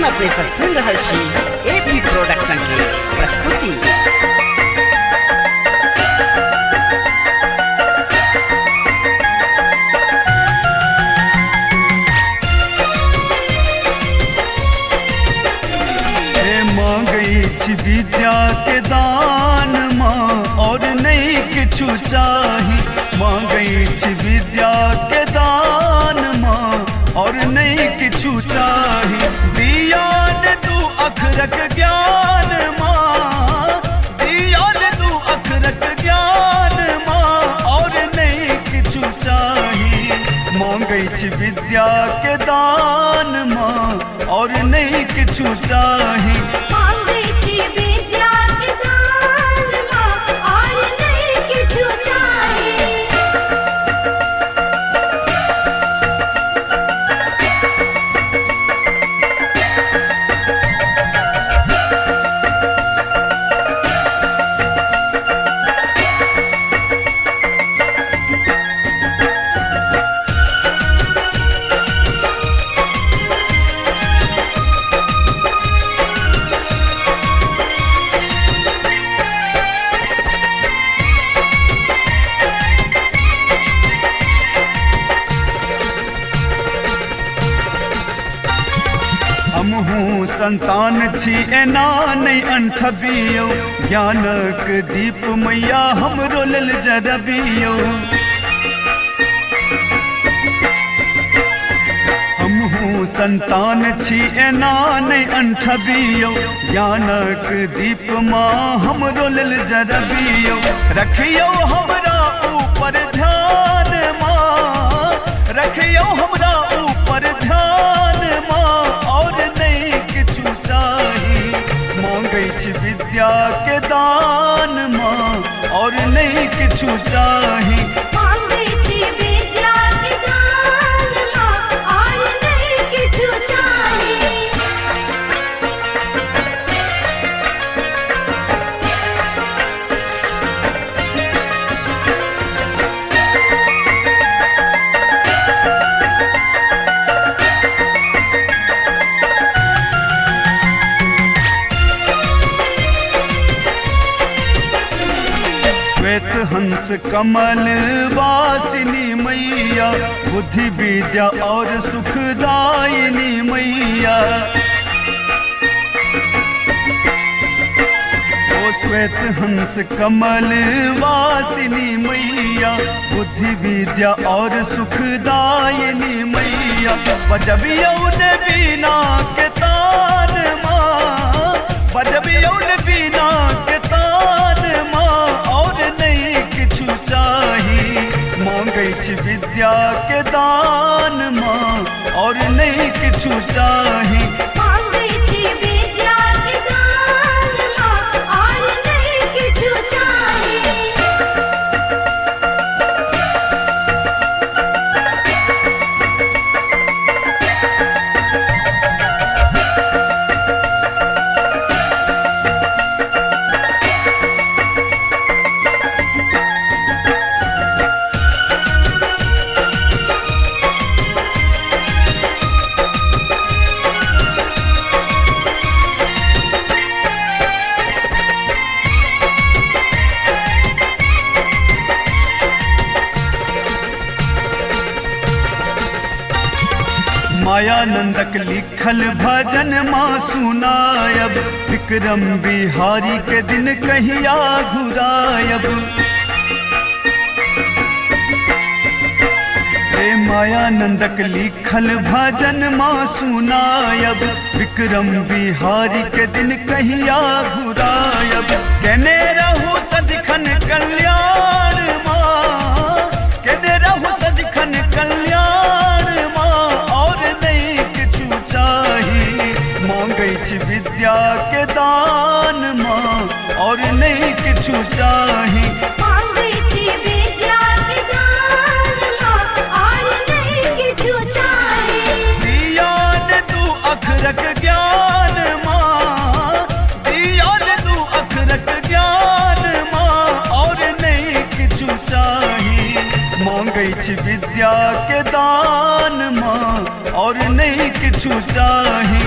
अपने सब सुन रहल छी एपी प्रोडक्शन के प्रस्तुति। विद्या के दान माँ और नहीं किछु चाही। मांगई छी विद्या के दान माँ और नहीं किछु चाही। दियान तू अखरक ज्ञान माँ, दियान तू अखरक ज्ञान माँ और नहीं किछु चाही। मांगई छी विद्या के दान माँ और नहीं किछु चाही। विद्या के दान माँ और नहीं किछु चाही। हमहूँ संतान छी एना नहीं अंठबियो। ज्ञानक दीप मैया हमरो लेल जरबियो। हमहूँ संतान छी एना नहीं अंठबियो। ज्ञानक दीप माँ हमरो लेल जरबियो। रखियो हमरा ऊपर ध्यान माँ, रखियो हमरा ऊपर ध्यान माँ और नहीं किछु चाही। मांगई छी विद्या के दान माँ और नहीं किछु चाही। मांगई छी विद्या के दान माँ और नहीं किछु चाही। श्वेत हंस कमल वासिनी मैया, बुद्धि विद्या और सुखदायिनी मैया। ओ श्वेत हंस कमल वासिनी मैया, बुद्धि विद्या और सुखदायिनी मैया। बजबियो ने बीना के तान माँ, बजबियो ने बीना के तान माँ और नहीं किछु चाही। मांगई छी विद्या के दान माँ और नहीं किछु चाही। मांगई छी विद्या के दान माँ और नहीं किछु चाही। मायानंदक लिखल भजन माँ सुनायब। विक्रम बिहारी के दिन कहिया घुरायब। मायानंदक लिखल भजन माँ सुनायब। विक्रम बिहारी के दिन कहिया घुरायब। केने रहू सदिखन कल्याण माँ, केने रहू सदिखन कल्याण माँ और नहीं किछु चाही। मांगई छी विद्या के दान माँ और नहीं किछु चाही। मांगई छी विद्या के दान माँ और नहीं किछु चाही। दियान तू अखरक ज्ञान माँ, दियान तू अखरक ज्ञान माँ और नहीं किछु चाही। मांगई छी विद्या के दान माँ और नहीं किछु चाही।